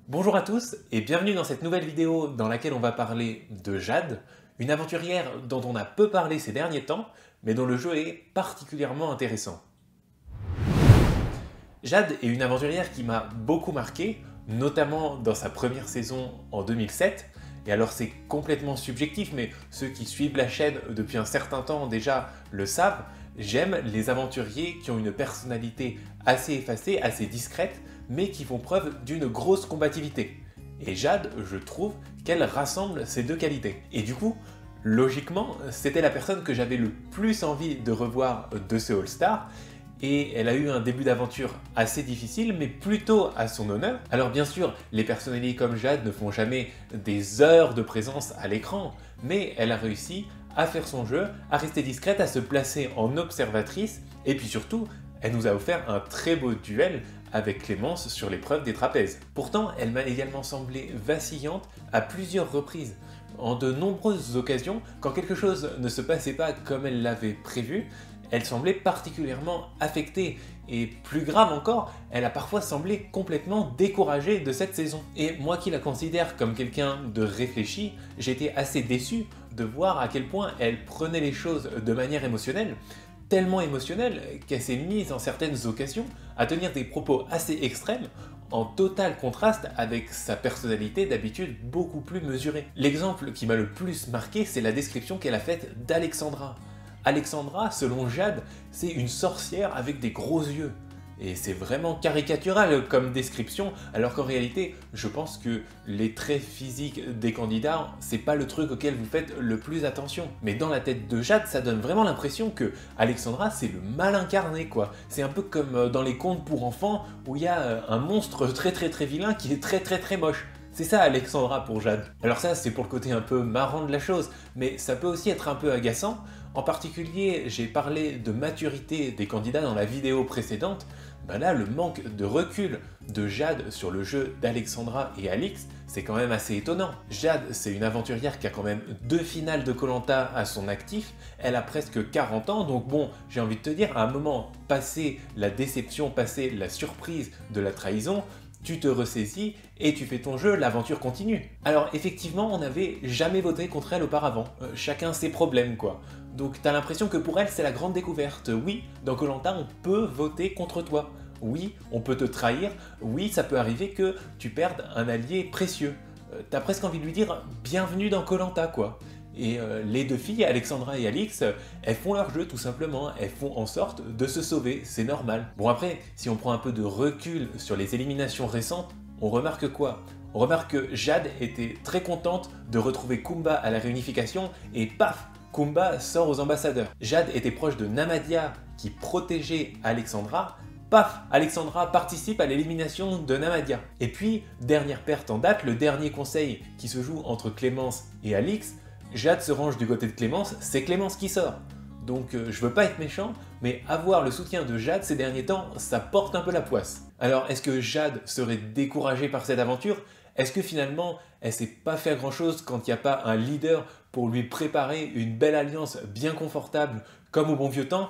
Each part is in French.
Bonjour à tous et bienvenue dans cette nouvelle vidéo dans laquelle on va parler de Jade, une aventurière dont on a peu parlé ces derniers temps, mais dont le jeu est particulièrement intéressant. Jade est une aventurière qui m'a beaucoup marqué, notamment dans sa première saison en 2007, et alors c'est complètement subjectif, mais ceux qui suivent la chaîne depuis un certain temps déjà le savent, j'aime les aventuriers qui ont une personnalité assez effacée, assez discrète, mais qui font preuve d'une grosse combativité. Et Jade, je trouve qu'elle rassemble ces deux qualités. Et du coup, logiquement, c'était la personne que j'avais le plus envie de revoir de ce All-Star, et elle a eu un début d'aventure assez difficile, mais plutôt à son honneur. Alors bien sûr, les personnalités comme Jade ne font jamais des heures de présence à l'écran, mais elle a réussi à faire son jeu, à rester discrète, à se placer en observatrice, et puis surtout, elle nous a offert un très beau duel avec Clémence sur l'épreuve des trapèzes. Pourtant, elle m'a également semblé vacillante à plusieurs reprises. En de nombreuses occasions, quand quelque chose ne se passait pas comme elle l'avait prévu, elle semblait particulièrement affectée. Et plus grave encore, elle a parfois semblé complètement découragée de cette saison. Et moi qui la considère comme quelqu'un de réfléchi, j'étais assez déçu de voir à quel point elle prenait les choses de manière émotionnelle, tellement émotionnelle qu'elle s'est mise en certaines occasions à tenir des propos assez extrêmes, en total contraste avec sa personnalité d'habitude beaucoup plus mesurée. L'exemple qui m'a le plus marqué, c'est la description qu'elle a faite d'Alexandra. Alexandra, selon Jade, c'est une sorcière avec des gros yeux. Et c'est vraiment caricatural comme description, alors qu'en réalité, je pense que les traits physiques des candidats, c'est pas le truc auquel vous faites le plus attention. Mais dans la tête de Jade, ça donne vraiment l'impression que Alexandra, c'est le mal incarné, quoi. C'est un peu comme dans les contes pour enfants, où il y a un monstre très vilain qui est très moche. C'est ça Alexandra pour Jade. Alors ça, c'est pour le côté un peu marrant de la chose, mais ça peut aussi être un peu agaçant. En particulier, j'ai parlé de maturité des candidats dans la vidéo précédente. Ben là, le manque de recul de Jade sur le jeu d'Alexandra et Alix, c'est quand même assez étonnant. Jade, c'est une aventurière qui a quand même 2 finales de koh à son actif, elle a presque 40 ans, donc bon, j'ai envie de te dire, à un moment, passé la déception, passé la surprise de la trahison, tu te ressaisis et tu fais ton jeu, l'aventure continue. Alors effectivement, on n'avait jamais voté contre elle auparavant, chacun ses problèmes quoi. Donc t'as l'impression que pour elle c'est la grande découverte. Oui, dans koh on peut voter contre toi. Oui, on peut te trahir. Oui, ça peut arriver que tu perdes un allié précieux. T'as presque envie de lui dire bienvenue dans koh quoi. Et les deux filles, Alexandra et Alix, elles font leur jeu tout simplement, elles font en sorte de se sauver, c'est normal. Bon après, si on prend un peu de recul sur les éliminations récentes, on remarque quoi? On remarque que Jade était très contente de retrouver Kumba à la réunification et paf, Kumba sort aux ambassadeurs. Jade était proche de Namadia qui protégeait Alexandra. Paf, Alexandra participe à l'élimination de Namadia. Et puis, dernière perte en date, le dernier conseil qui se joue entre Clémence et Alix, Jade se range du côté de Clémence, c'est Clémence qui sort. Donc je veux pas être méchant, mais avoir le soutien de Jade ces derniers temps, ça porte un peu la poisse. Alors est-ce que Jade serait découragée par cette aventure? Est-ce que finalement, elle sait pas faire grand chose quand il n'y a pas un leader pour lui préparer une belle alliance bien confortable, comme au bon vieux temps?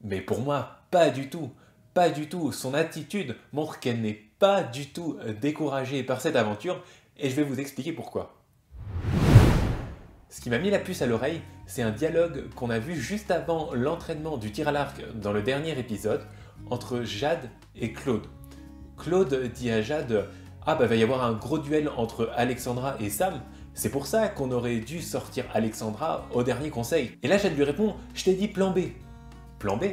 Mais pour moi, pas du tout. Pas du tout. Son attitude montre qu'elle n'est pas du tout découragée par cette aventure, et je vais vous expliquer pourquoi. Ce qui m'a mis la puce à l'oreille, c'est un dialogue qu'on a vu juste avant l'entraînement du tir à l'arc dans le dernier épisode, entre Jade et Claude. Claude dit à Jade « Ah bah va y avoir un gros duel entre Alexandra et Sam, c'est pour ça qu'on aurait dû sortir Alexandra au dernier conseil. » Et là Jade lui répond « Je t'ai dit plan B. » Plan B?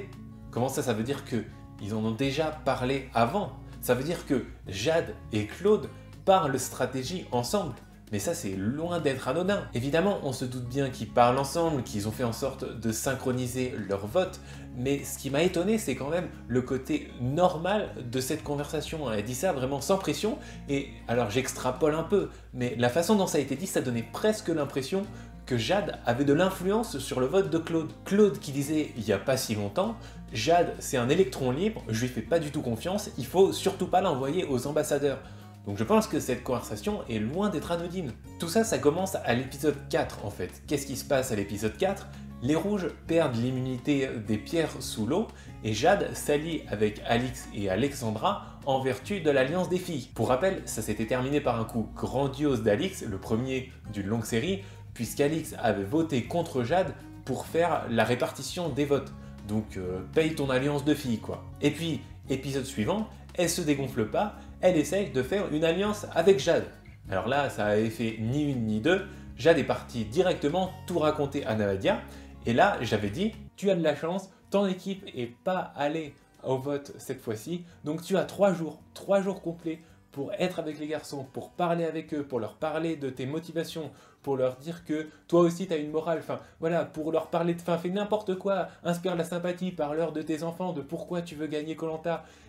Comment ça veut dire qu'ils en ont déjà parlé avant? Ça veut dire que Jade et Claude parlent stratégie ensemble. Mais ça, c'est loin d'être anodin. Évidemment, on se doute bien qu'ils parlent ensemble, qu'ils ont fait en sorte de synchroniser leur vote, mais ce qui m'a étonné, c'est quand même le côté normal de cette conversation. Elle dit ça vraiment sans pression, et alors j'extrapole un peu, mais la façon dont ça a été dit, ça donnait presque l'impression que Jade avait de l'influence sur le vote de Claude. Claude qui disait il n'y a pas si longtemps, Jade c'est un électron libre, je lui fais pas du tout confiance, il faut surtout pas l'envoyer aux ambassadeurs. Donc je pense que cette conversation est loin d'être anodine. Tout ça, ça commence à l'épisode 4 en fait. Qu'est-ce qui se passe à l'épisode 4? Les rouges perdent l'immunité des pierres sous l'eau et Jade s'allie avec Alix et Alexandra en vertu de l'Alliance des filles. Pour rappel, ça s'était terminé par un coup grandiose d'Alix, le premier d'une longue série, puisqu'Alix avait voté contre Jade pour faire la répartition des votes. Donc paye ton alliance de filles quoi. Et puis, épisode suivant, elle se dégonfle pas, elle essaye de faire une alliance avec Jade. Alors là, ça avait fait ni une ni deux, Jade est partie directement tout raconter à Namadia, et là, j'avais dit, tu as de la chance, ton équipe est pas allée au vote cette fois-ci, donc tu as 3 jours complets pour être avec les garçons, pour parler avec eux, pour leur parler de tes motivations, pour leur dire que toi aussi tu as une morale, enfin voilà, pour leur parler de fais n'importe quoi, inspire la sympathie, parle-leur de tes enfants, de pourquoi tu veux gagner koh,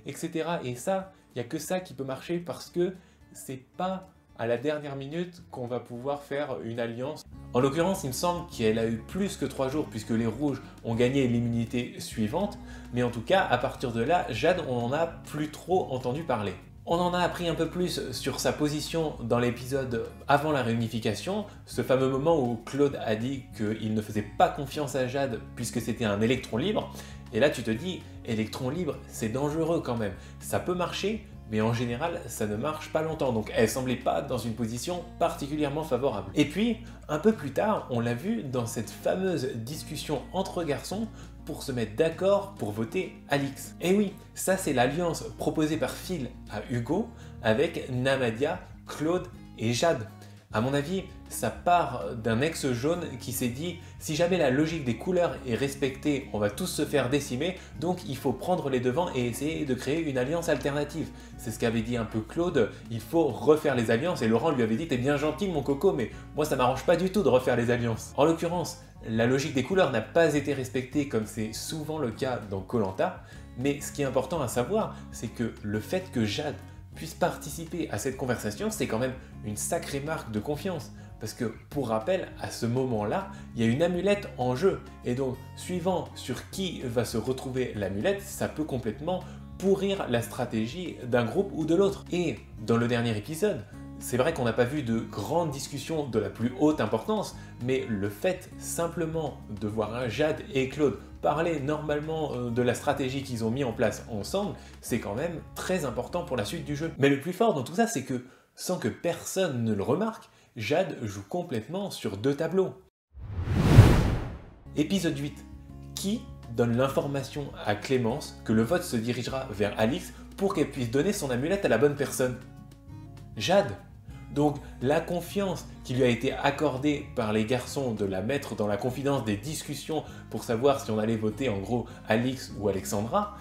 etc. Et ça, il n'y a que ça qui peut marcher parce que c'est pas à la dernière minute qu'on va pouvoir faire une alliance. En l'occurrence, il me semble qu'elle a eu plus que 3 jours puisque les rouges ont gagné l'immunité suivante, mais en tout cas, à partir de là, Jade, on n'en a plus trop entendu parler. On en a appris un peu plus sur sa position dans l'épisode avant la réunification, ce fameux moment où Claude a dit qu'il ne faisait pas confiance à Jade puisque c'était un électron libre. Et là tu te dis, électron libre, c'est dangereux quand même. Ça peut marcher, mais en général, ça ne marche pas longtemps. Donc elle semblait pas dans une position particulièrement favorable. Et puis, un peu plus tard, on l'a vu dans cette fameuse discussion entre garçons pour se mettre d'accord pour voter Alix. Et oui, ça c'est l'alliance proposée par Phil à Hugo avec Namadia, Claude et Jade. À mon avis, ça part d'un ex jaune qui s'est dit si jamais la logique des couleurs est respectée, on va tous se faire décimer, donc il faut prendre les devants et essayer de créer une alliance alternative. C'est ce qu'avait dit un peu Claude, il faut refaire les alliances, et Laurent lui avait dit t'es bien gentil mon coco, mais moi ça m'arrange pas du tout de refaire les alliances. En l'occurrence, la logique des couleurs n'a pas été respectée comme c'est souvent le cas dans koh, mais ce qui est important à savoir, c'est que le fait que Jade puisse participer à cette conversation, c'est quand même une sacrée marque de confiance. Parce que, pour rappel, à ce moment-là, il y a une amulette en jeu. Et donc, suivant sur qui va se retrouver l'amulette, ça peut complètement pourrir la stratégie d'un groupe ou de l'autre. Et dans le dernier épisode, c'est vrai qu'on n'a pas vu de grandes discussions de la plus haute importance, mais le fait simplement de voir Jade et Claude parler normalement de la stratégie qu'ils ont mis en place ensemble, c'est quand même très important pour la suite du jeu. Mais le plus fort dans tout ça, c'est que, sans que personne ne le remarque, Jade joue complètement sur 2 tableaux. Épisode 8. Qui donne l'information à Clémence que le vote se dirigera vers Alix pour qu'elle puisse donner son amulette à la bonne personne? Jade. Donc la confiance qui lui a été accordée par les garçons de la mettre dans la confidence des discussions pour savoir si on allait voter en gros Alix ou Alexandra,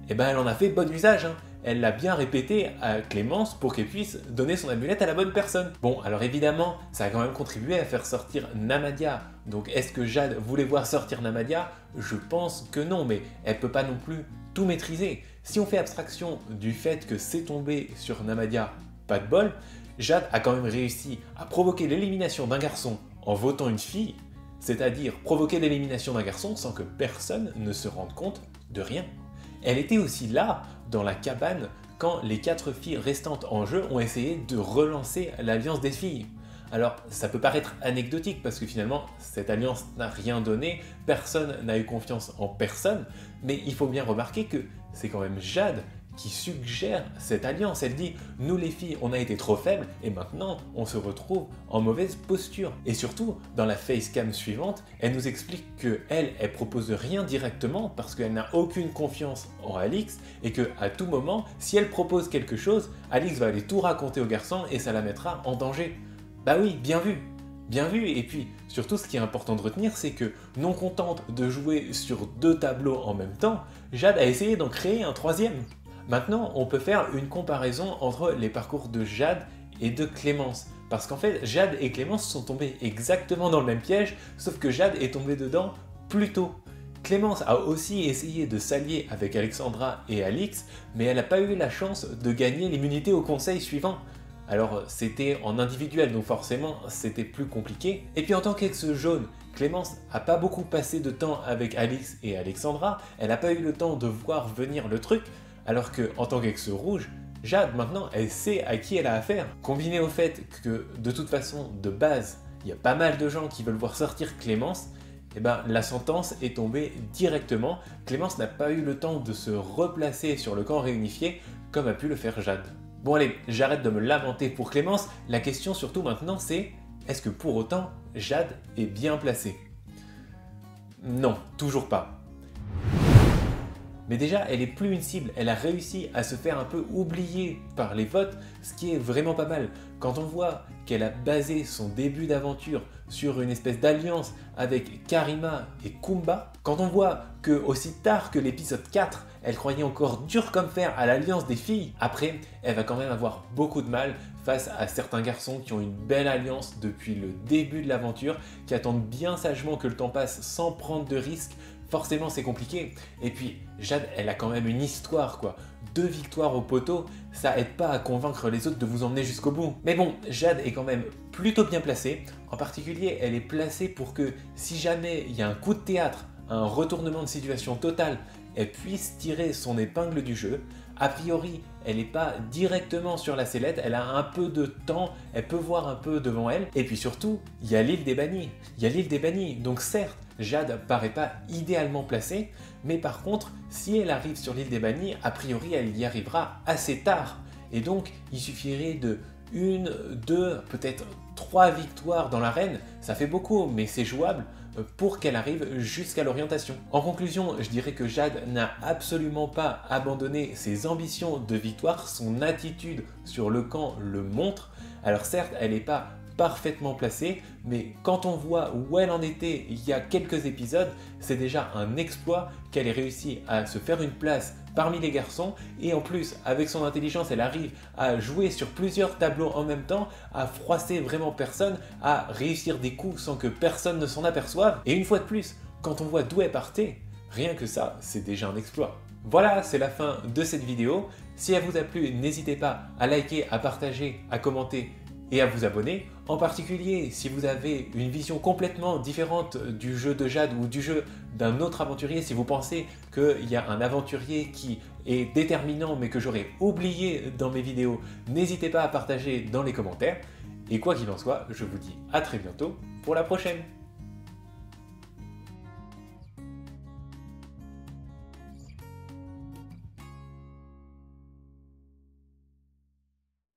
eh ben elle en a fait bon usage. Elle l'a bien répété à Clémence pour qu'elle puisse donner son amulette à la bonne personne. Bon, alors évidemment, ça a quand même contribué à faire sortir Namadia. Donc est-ce que Jade voulait voir sortir Namadia? Je pense que non, mais elle peut pas non plus tout maîtriser. Si on fait abstraction du fait que c'est tombé sur Namadia, pas de bol, Jade a quand même réussi à provoquer l'élimination d'un garçon en votant une fille, c'est-à-dire provoquer l'élimination d'un garçon sans que personne ne se rende compte de rien. Elle était aussi là, dans la cabane, quand les 4 filles restantes en jeu ont essayé de relancer l'alliance des filles. Alors, ça peut paraître anecdotique parce que finalement, cette alliance n'a rien donné, personne n'a eu confiance en personne, mais il faut bien remarquer que c'est quand même Jade qui suggère cette alliance. Elle dit « Nous les filles, on a été trop faibles et maintenant on se retrouve en mauvaise posture. » Et surtout, dans la facecam suivante, elle nous explique qu'elle propose rien directement parce qu'elle n'a aucune confiance en Alix et qu'à tout moment, si elle propose quelque chose, Alix va aller tout raconter aux garçons et ça la mettra en danger. Bah oui, bien vu. Bien vu, et puis surtout ce qui est important de retenir, c'est que non contente de jouer sur 2 tableaux en même temps, Jade a essayé d'en créer un 3e. Maintenant, on peut faire une comparaison entre les parcours de Jade et de Clémence. Parce qu'en fait, Jade et Clémence sont tombées exactement dans le même piège, sauf que Jade est tombée dedans plus tôt. Clémence a aussi essayé de s'allier avec Alexandra et Alix, mais elle n'a pas eu la chance de gagner l'immunité au conseil suivant. Alors c'était en individuel, donc forcément c'était plus compliqué. Et puis en tant qu'ex-jaune, Clémence n'a pas beaucoup passé de temps avec Alix et Alexandra, elle n'a pas eu le temps de voir venir le truc, alors qu'en tant qu'ex-rouge, Jade maintenant elle sait à qui elle a affaire. Combiné au fait que de toute façon, de base, il y a pas mal de gens qui veulent voir sortir Clémence, eh ben, la sentence est tombée directement. Clémence n'a pas eu le temps de se replacer sur le camp réunifié comme a pu le faire Jade. Bon allez, j'arrête de me lamenter pour Clémence, la question surtout maintenant c'est, est-ce que pour autant Jade est bien placée? Non, toujours pas. Mais déjà, elle est plus une cible, elle a réussi à se faire un peu oublier par les votes, ce qui est vraiment pas mal. Quand on voit qu'elle a basé son début d'aventure sur une espèce d'alliance avec Karima et Kumba, quand on voit que aussi tard que l'épisode 4, elle croyait encore dur comme fer à l'alliance des filles, après, elle va quand même avoir beaucoup de mal face à certains garçons qui ont une belle alliance depuis le début de l'aventure, qui attendent bien sagement que le temps passe sans prendre de risques. Forcément c'est compliqué, et puis Jade elle a quand même une histoire quoi, 2 victoires au poteau, ça aide pas à convaincre les autres de vous emmener jusqu'au bout. Mais bon, Jade est quand même plutôt bien placée, en particulier elle est placée pour que si jamais il y a un coup de théâtre, un retournement de situation total, elle puisse tirer son épingle du jeu. A priori, elle n'est pas directement sur la sellette, elle a un peu de temps, elle peut voir un peu devant elle. Et puis surtout, il y a l'île des bannis. Il y a l'île des bannis, donc certes, Jade paraît pas idéalement placée, mais par contre, si elle arrive sur l'île des bannis, a priori, elle y arrivera assez tard. Et donc, il suffirait de 1, 2, peut-être 3 victoires dans l'arène, ça fait beaucoup, mais c'est jouable pour qu'elle arrive jusqu'à l'orientation. En conclusion, je dirais que Jade n'a absolument pas abandonné ses ambitions de victoire, son attitude sur le camp le montre. Alors certes, elle n'est pas parfaitement placée, mais quand on voit où elle en était il y a quelques épisodes, c'est déjà un exploit qu'elle ait réussi à se faire une place parmi les garçons, et en plus avec son intelligence elle arrive à jouer sur plusieurs tableaux en même temps, à froisser vraiment personne, à réussir des coups sans que personne ne s'en aperçoive, et une fois de plus, quand on voit d'où elle partait, rien que ça c'est déjà un exploit. Voilà, c'est la fin de cette vidéo. Si elle vous a plu, n'hésitez pas à liker, à partager, à commenter et à vous abonner. En particulier, si vous avez une vision complètement différente du jeu de Jade ou du jeu d'un autre aventurier, si vous pensez qu'il y a un aventurier qui est déterminant mais que j'aurais oublié dans mes vidéos, n'hésitez pas à partager dans les commentaires. Et quoi qu'il en soit, je vous dis à très bientôt pour la prochaine.